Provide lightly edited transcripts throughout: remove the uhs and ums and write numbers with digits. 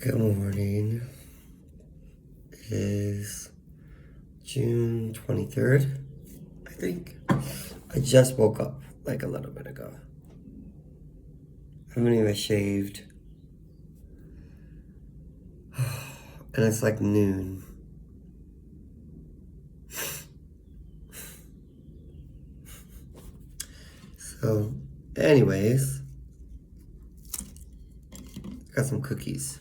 Good morning. It is June 23rd, I think. I just woke up like a little bit ago. I haven't even shaved. And it's like noon. So, anyways, I got some cookies.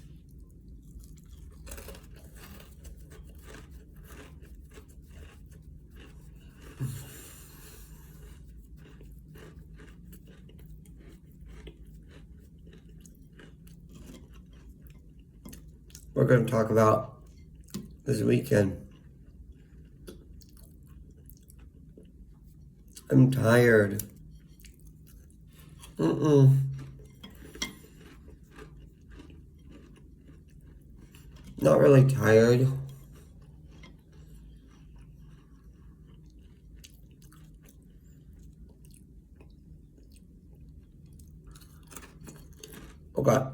We're going to talk about this weekend. I'm tired. Not really tired. Oh God.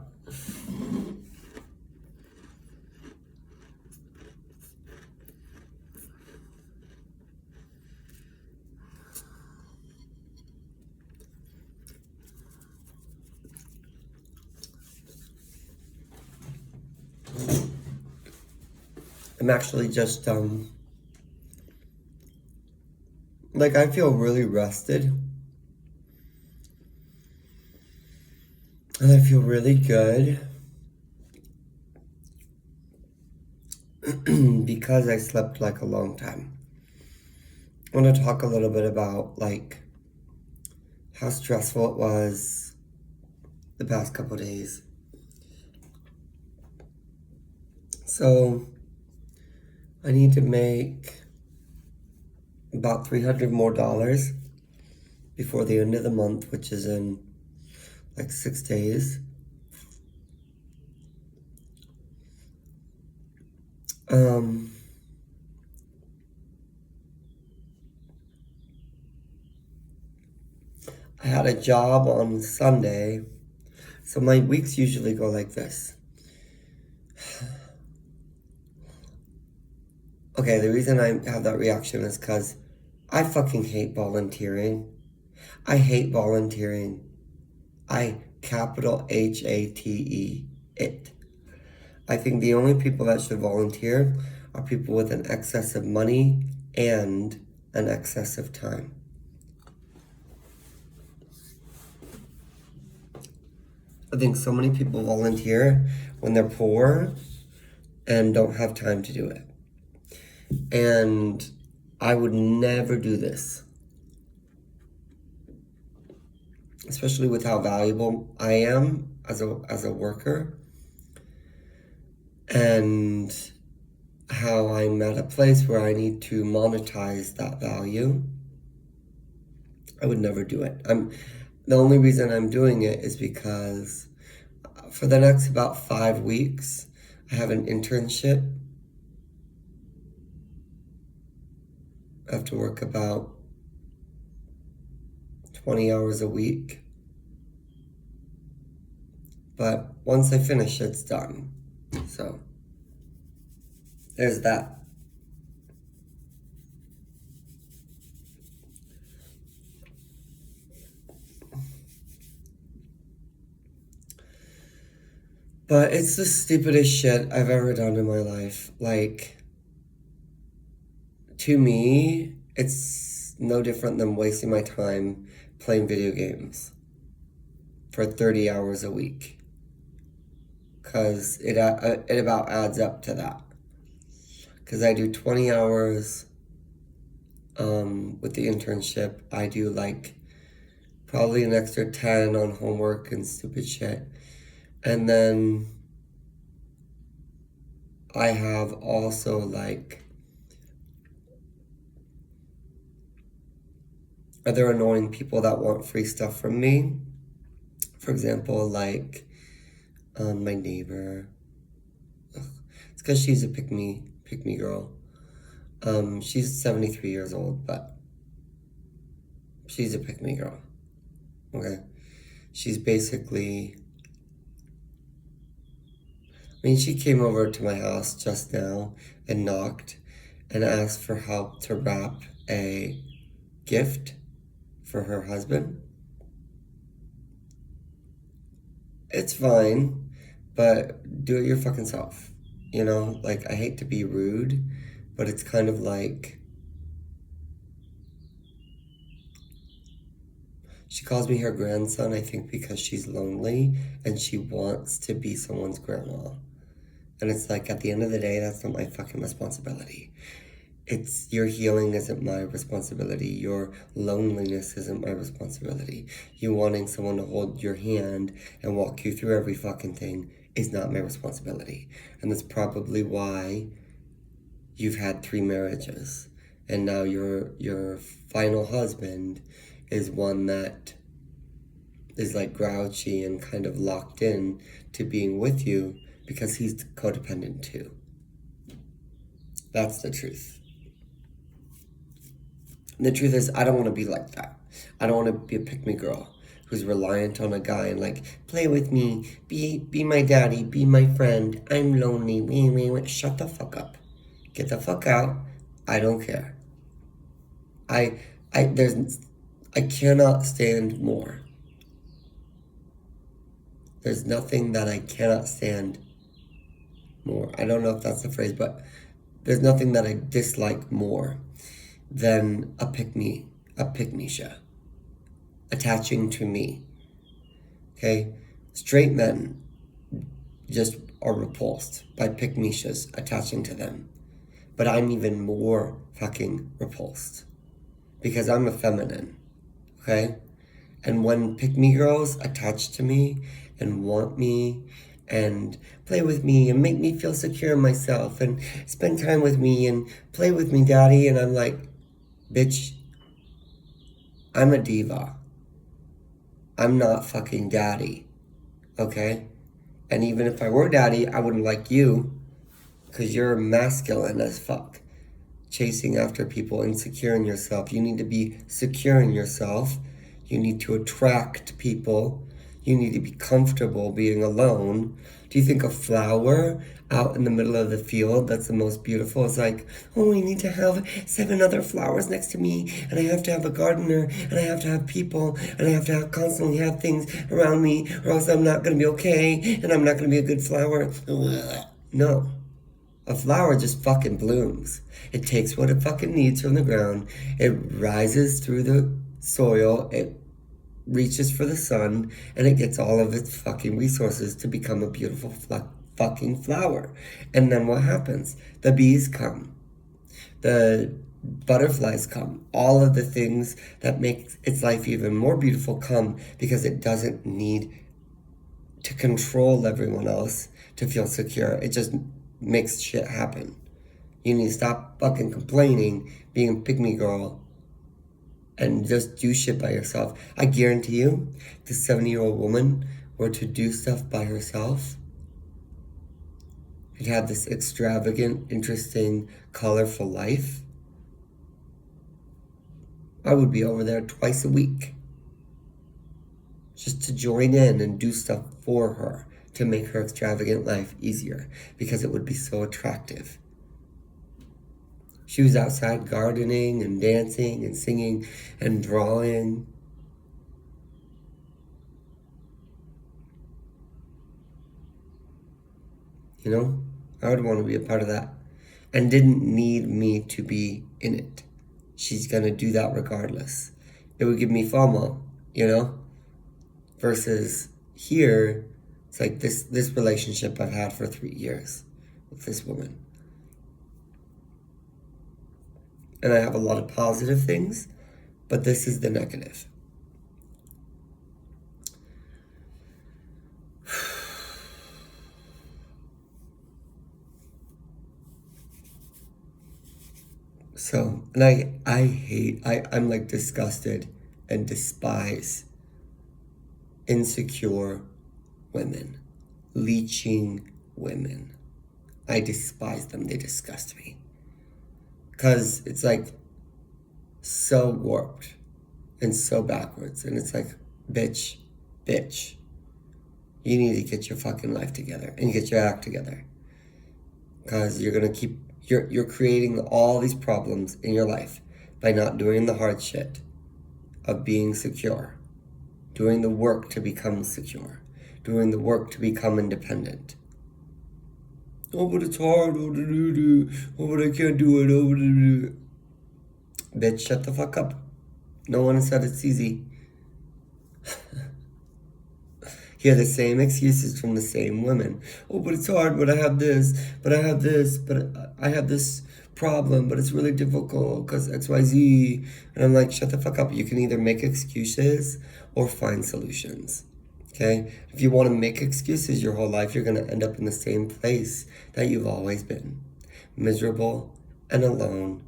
I'm actually just, like I feel really rested. And I feel really good. Because I slept like a long time. I want to talk a little bit about like how stressful it was the past couple days. So I need to make about $300 more before the end of the month, which is in like 6 days. I had a job on Sunday, so my weeks usually go like this. Okay, the reason I have that reaction is because I fucking hate volunteering. I hate volunteering. Capital HATE, it. I think the only people that should volunteer are people with an excess of money and an excess of time. I think so many people volunteer when they're poor and don't have time to do it. And I would never do this, especially with how valuable I am as a worker and how I'm at a place where I need to monetize that value. I would never do it. The only reason I'm doing it is because for the next about 5 weeks, I have an internship. I have to work about 20 hours a week. But once I finish, it's done. So there's that. But it's the stupidest shit I've ever done in my life. Like, to me, it's no different than wasting my time playing video games for 30 hours a week. Because it about adds up to that. Because I do 20 hours with the internship. I do like probably an extra 10 on homework and stupid shit. And then I have also like other annoying people that want free stuff from me. For example, like my neighbor. Ugh. It's because she's a pick me girl. She's 73 years old, but she's a pick me girl. Okay. She's basically, I mean, she came over to my house just now and knocked and asked for help to wrap a gift for her husband. It's fine, but do it your fucking self. You know, like, I hate to be rude, but it's kind of like, she calls me her grandson, I think because she's lonely and she wants to be someone's grandma. And it's like, at the end of the day, that's not my fucking responsibility. It's your healing isn't my responsibility. Your loneliness isn't my responsibility. You wanting someone to hold your hand and walk you through every fucking thing is not my responsibility. And that's probably why you've had 3 marriages. And now your final husband is one that is like grouchy and kind of locked in to being with you because he's codependent too. That's the truth. And the truth is, I don't want to be like that. I don't want to be a pick-me girl who's reliant on a guy and like, play with me, be my daddy, be my friend, I'm lonely, shut the fuck up. Get the fuck out. I don't care. I cannot stand more. There's nothing that I cannot stand more. I don't know if that's the phrase, but there's nothing that I dislike more than a pick-me-sha, attaching to me. Okay? Straight men just are repulsed by pick-me-shas attaching to them. But I'm even more fucking repulsed because I'm a feminine. Okay? And when pick-me girls attach to me and want me and play with me and make me feel secure in myself and spend time with me and play with me, daddy, and I'm like, bitch, I'm a diva. I'm not fucking daddy. Okay? And even if I were daddy, I wouldn't like you because you're masculine as fuck. Chasing after people, insecure in yourself. You need to be secure in yourself. You need to attract people. You need to be comfortable being alone. Do you think a flower out in the middle of the field that's the most beautiful is like, oh, we need to have 7 other flowers next to me, and I have to have a gardener, and I have to have people, and I have to constantly have things around me, or else I'm not going to be okay, and I'm not going to be a good flower. No. A flower just fucking blooms. It takes what it fucking needs from the ground. It rises through the soil. It reaches for the sun. And it gets all of its fucking resources to become a beautiful fucking flower. And then what happens? The bees come. The butterflies come. All of the things that make its life even more beautiful come because it doesn't need to control everyone else to feel secure. It just makes shit happen. You need to stop fucking complaining, being a pick-me girl, and just do shit by yourself. I guarantee you, if the 70-year-old woman were to do stuff by herself, and have this extravagant, interesting, colorful life, I would be over there twice a week. Just to join in and do stuff for her to make her extravagant life easier because it would be so attractive. She was outside gardening and dancing and singing and drawing. You know, I would want to be a part of that and didn't need me to be in it. She's going to do that regardless. It would give me FOMO, you know, versus here, it's like this relationship I've had for 3 years with this woman. And I have a lot of positive things, but this is the negative. So, and I'm like disgusted and despise insecure women, leeching women. I despise them. They disgust me. Because it's like so warped and so backwards. And it's like, bitch. you need to get your fucking life together and get your act together. Because you're creating all these problems in your life by not doing the hard shit of being secure, doing the work to become secure, doing the work to become independent. Oh, but it's hard. Oh, but I can't do it. Oh, bitch, shut the fuck up. No one said it's easy. Hear the same excuses from the same women. Oh, but it's hard, but I have this, but I have this problem, but it's really difficult because XYZ. And I'm like, shut the fuck up. You can either make excuses or find solutions. Okay? If you want to make excuses your whole life, you're going to end up in the same place that you've always been. Miserable and alone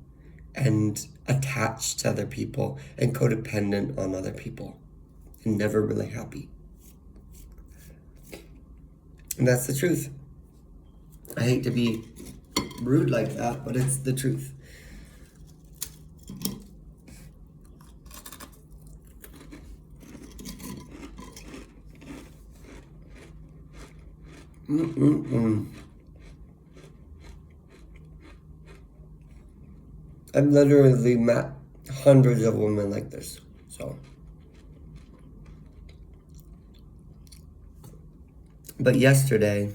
and attached to other people and codependent on other people and never really happy. And that's the truth. I hate to be rude like that, but it's the truth. I've literally met hundreds of women like this, so. But yesterday,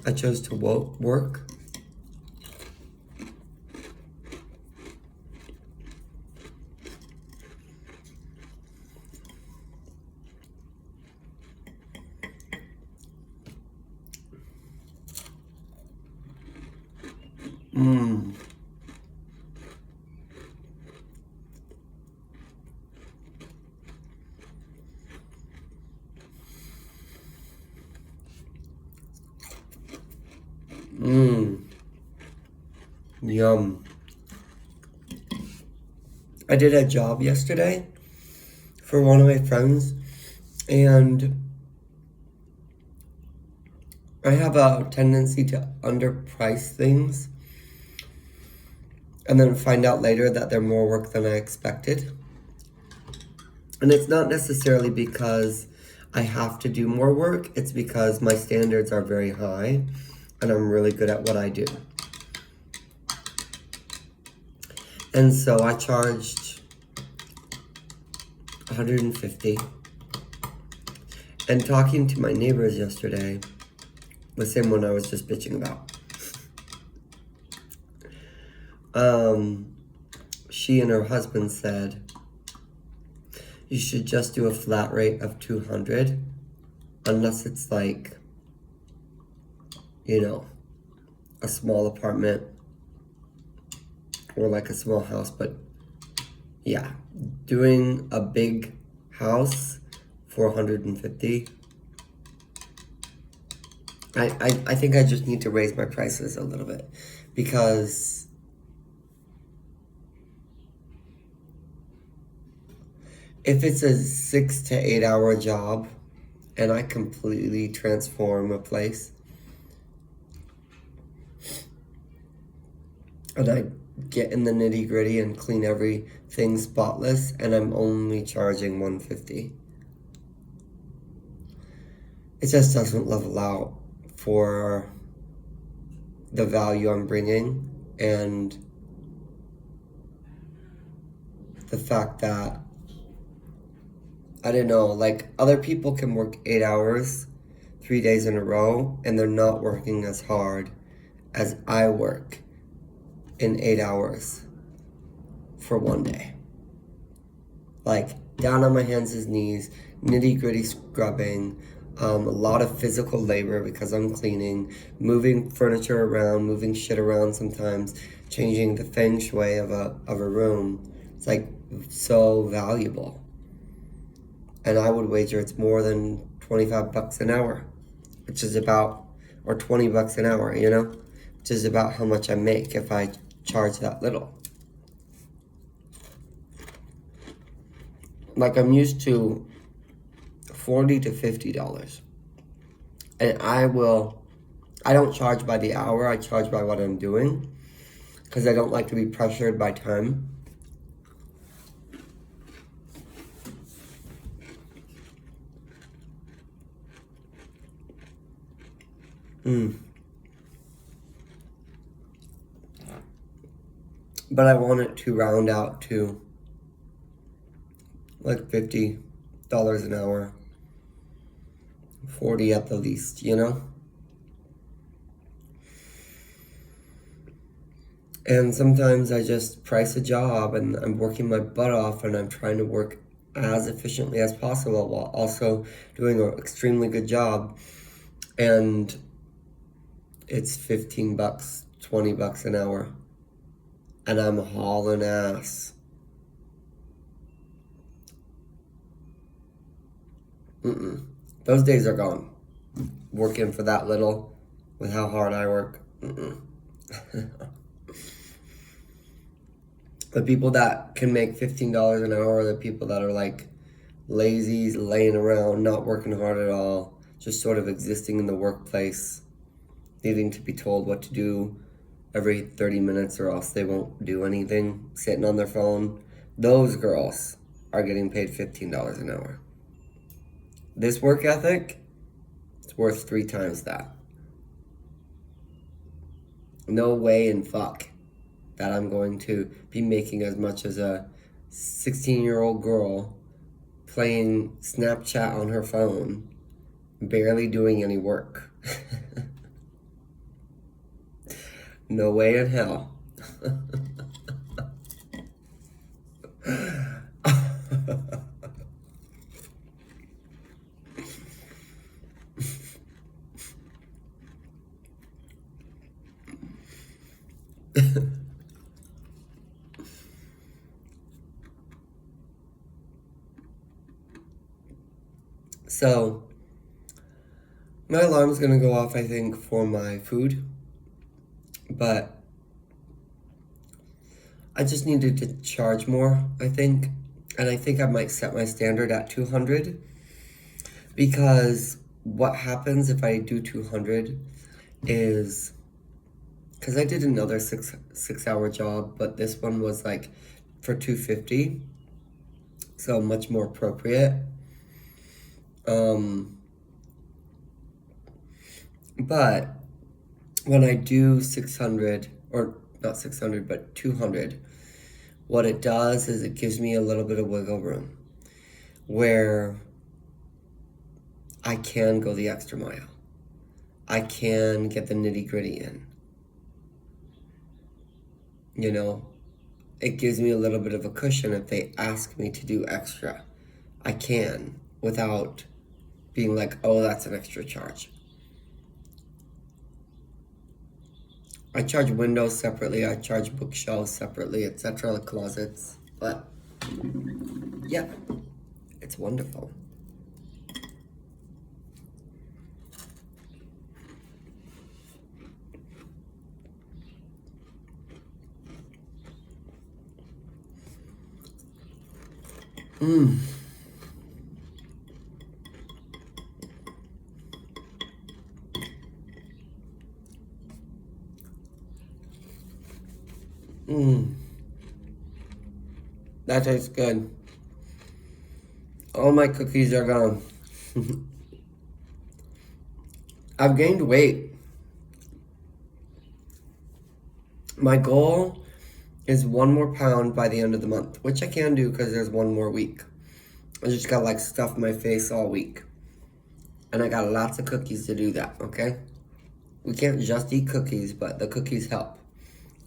I chose to work. Yum. I did a job yesterday for one of my friends, and I have a tendency to underprice things and then find out later that they're more work than I expected. And it's not necessarily because I have to do more work, it's because my standards are very high and I'm really good at what I do. And so I charged $150. And talking to my neighbors yesterday, the same one I was just bitching about, she and her husband said, you should just do a flat rate of $200, unless it's like, you know, a small apartment or like a small house. But yeah, doing a big house for $150, I think I just need to raise my prices a little bit, because if it's a 6 to 8 hour job and I completely transform a place and I get in the nitty gritty and clean everything spotless, and I'm only charging $150, it just doesn't level out for the value I'm bringing and the fact that, I don't know, like other people can work 8 hours, 3 days in a row, and they're not working as hard as I work in 8 hours for one day. Like down on my hands and knees, nitty gritty scrubbing, a lot of physical labor because I'm cleaning, moving furniture around, moving shit around sometimes, changing the feng shui of a room. It's like so valuable. And I would wager it's more than $25 an hour, which is about, or $20 an hour, you know, which is about how much I make if I charge that little. Like I'm used to $40 to $50. And I don't charge by the hour, I charge by what I'm doing, because I don't like to be pressured by time. Mm. But I want it to round out to like $50 an hour, 40 at the least, you know? And sometimes I just price a job and I'm working my butt off and I'm trying to work as efficiently as possible while also doing an extremely good job. And it's $15, $20 an hour. And I'm hauling ass. Mm-mm. Those days are gone. Working for that little with how hard I work. Mm-mm. The people that can make $15 an hour are the people that are like lazy, laying around, not working hard at all, just sort of existing in the workplace, needing to be told what to do every 30 minutes or else they won't do anything, sitting on their phone. Those girls are getting paid $15 an hour. This work ethic, it's worth 3 times that. No way in fuck that I'm going to be making as much as a 16-year-old girl playing Snapchat on her phone, barely doing any work. No way in hell. So, my alarm's gonna go off, I think, for my food, but I just needed to charge more, I think, and I think I might set my standard at 200 because what happens if I do 200 is because I did another six hour job, but this one was like for 250, so much more appropriate. But when I do 600, or not 600, but 200, what it does is it gives me a little bit of wiggle room where I can go the extra mile. I can get the nitty gritty in. You know, it gives me a little bit of a cushion if they ask me to do extra. I can without being like, oh, that's an extra charge. I charge windows separately, I charge bookshelves separately, etc., like closets. But yeah, it's wonderful. Mmm. Mmm. That tastes good. All my cookies are gone. I've gained weight. My goal is 1 more pound by the end of the month, which I can do because there's 1 more week. I just got like stuff my face all week. And I got lots of cookies to do that, okay? We can't just eat cookies, but the cookies help,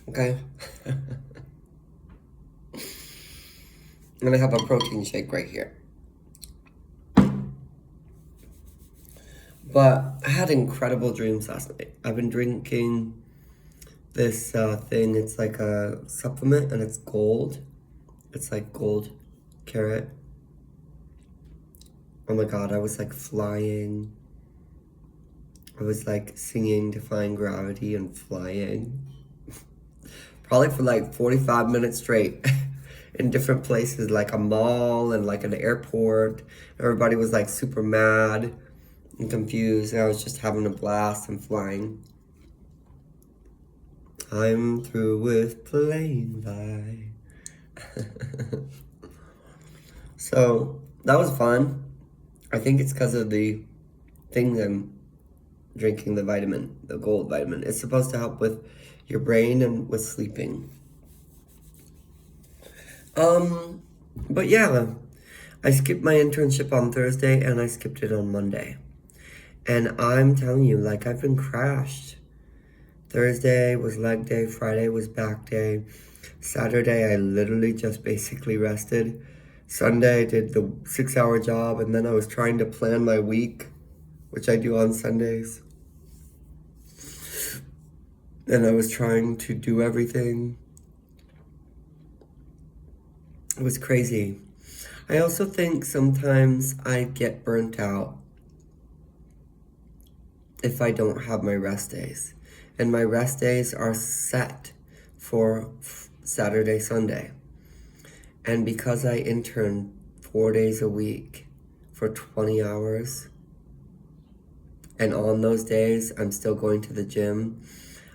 okay? And I have a protein shake right here. But I had incredible dreams last night. I've been drinking this thing. It's like a supplement and it's gold. It's like gold carrot. Oh my god, I was like flying. I was like singing Defying Gravity and flying. Probably for like 45 minutes straight. In different places, like a mall and like an airport. Everybody was like super mad and confused. And I was just having a blast and flying. I'm through with playing by. So that was fun. I think it's because of the thing I'm drinking the gold vitamin. It's supposed to help with your brain and with sleeping. But yeah, I skipped my internship on Thursday and I skipped it on Monday. And I'm telling you, like, I've been crashed. Thursday was leg day, Friday was back day. Saturday, I literally just basically rested. Sunday, I did the 6-hour job, and then I was trying to plan my week, which I do on Sundays. And I was trying to do everything. It was crazy. I also think sometimes I get burnt out if I don't have my rest days. And my rest days are set for Saturday, Sunday. And because I intern 4 days a week for 20 hours, and on those days, I'm still going to the gym.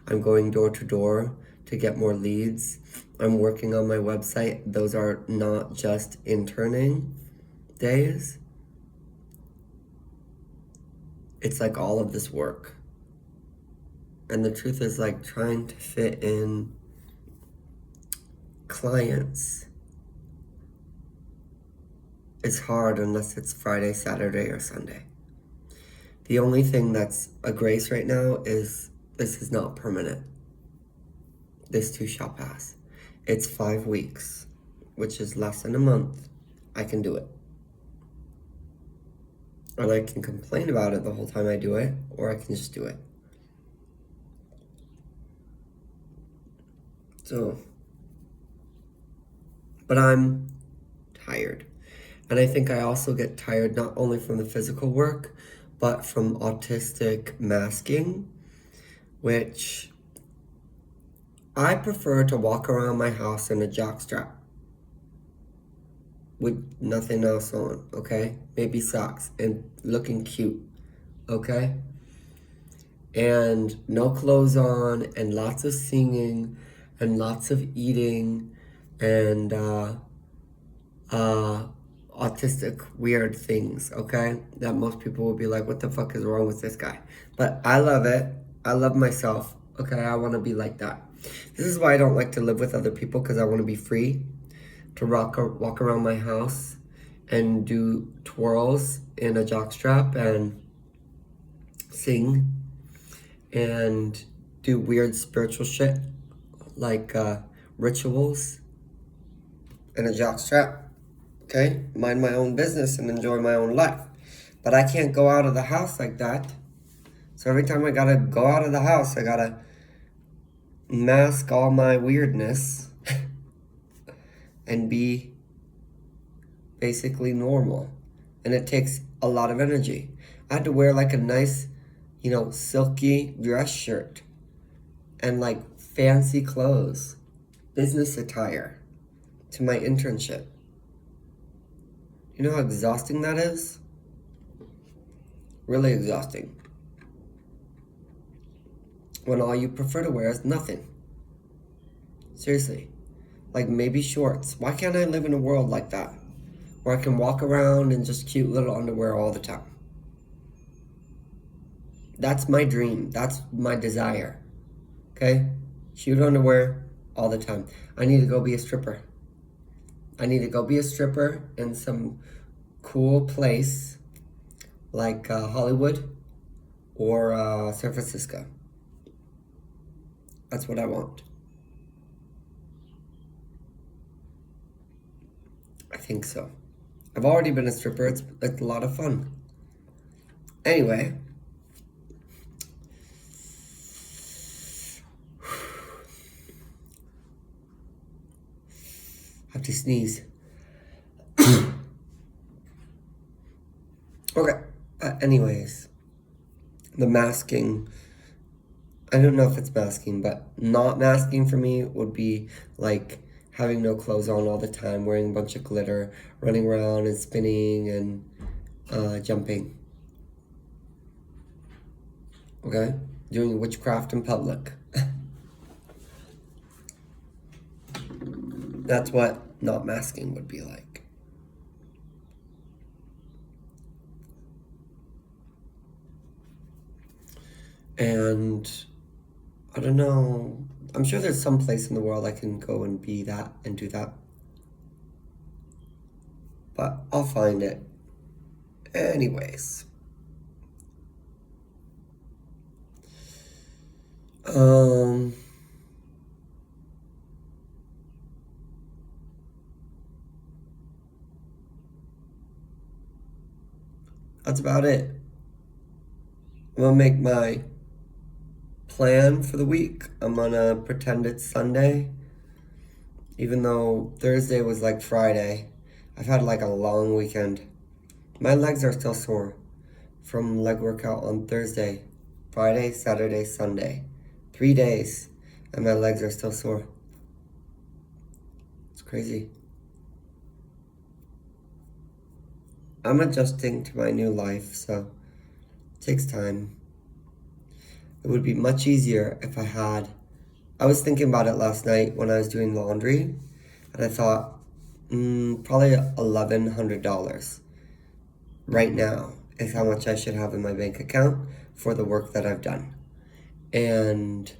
I'm going door to door to get more leads. I'm working on my website. Those are not just interning days. It's like all of this work. And the truth is, like, trying to fit in clients is hard unless it's Friday, Saturday, or Sunday. The only thing that's a grace right now is this is not permanent. This too shall pass. It's 5 weeks, which is less than a month. I can do it. And I can complain about it the whole time I do it, or I can just do it. So, but I'm tired. And I think I also get tired not only from the physical work, but from autistic masking, which I prefer to walk around my house in a jockstrap with nothing else on, okay? Maybe socks and looking cute, okay? And no clothes on and lots of singing and lots of eating and autistic weird things, okay? That most people will be like, what the fuck is wrong with this guy? But I love it. I love myself, okay? I want to be like that. This is why I don't like to live with other people, because I want to be free to walk around my house and do twirls in a jockstrap and sing and do weird spiritual shit like rituals in a jockstrap. Okay, mind my own business and enjoy my own life. But I can't go out of the house like that. So every time I gotta go out of the house, I gotta mask all my weirdness and be basically normal. And it takes a lot of energy. I had to wear like a nice, silky dress shirt and like fancy clothes, business attire to my internship. You know how exhausting that is? Really exhausting. When all you prefer to wear is nothing. Seriously. Like maybe shorts. Why can't I live in a world like that? Where I can walk around in just cute little underwear all the time. That's my dream. That's my desire. Okay? Cute underwear all the time. I need to go be a stripper. I need to go be a stripper in some cool place like Hollywood or San Francisco. That's what I want. I think so. I've already been a stripper. It's a lot of fun. Anyway. I have to sneeze. Okay. Anyways. The masking. I don't know if it's masking, but not masking for me would be like having no clothes on all the time, wearing a bunch of glitter, running around and spinning and jumping. Okay? Doing witchcraft in public. That's what not masking would be like. And I don't know. I'm sure there's some place in the world I can go and be that and do that. But I'll find it. Anyways. That's about it. I'm gonna make my plan for the week. I'm gonna pretend it's Sunday. Even though Thursday was like Friday. I've had like a long weekend. My legs are still sore from leg workout on Thursday, Friday, Saturday, Sunday. 3 days, and my legs are still sore. It's crazy. I'm adjusting to my new life, so it takes time. It would be much easier if I was thinking about it last night when I was doing laundry, and I thought, probably $1,100 right now is how much I should have in my bank account for the work that I've done. And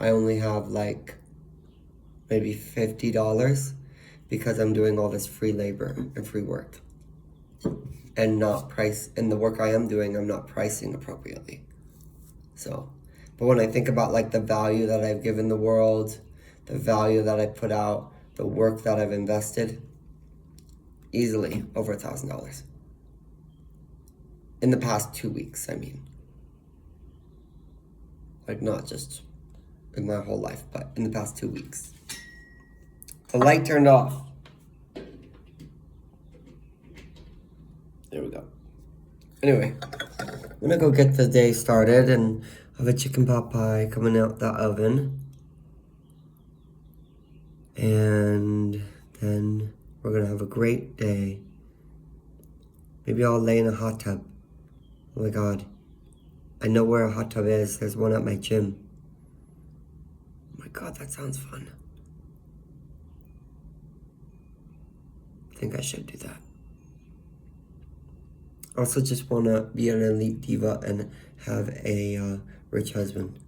I only have like maybe $50 because I'm doing all this free labor and free work. And the work I am doing, I'm not pricing appropriately. So, but when I think about like the value that I've given the world, the value that I put out, the work that I've invested, easily over $1,000. In the past 2 weeks, I mean. Like not just in my whole life, but in the past 2 weeks. The light turned off. There we go. Anyway, I'm gonna go get the day started and have a chicken pot pie coming out the oven. And then we're gonna have a great day. Maybe I'll lay in a hot tub. Oh my God. I know where a hot tub is. There's one at my gym. Oh my God, that sounds fun. I think I should do that. I also just want to be an elite diva and have a rich husband.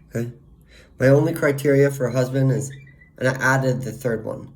Okay? My only criteria for a husband is, and I added the third one,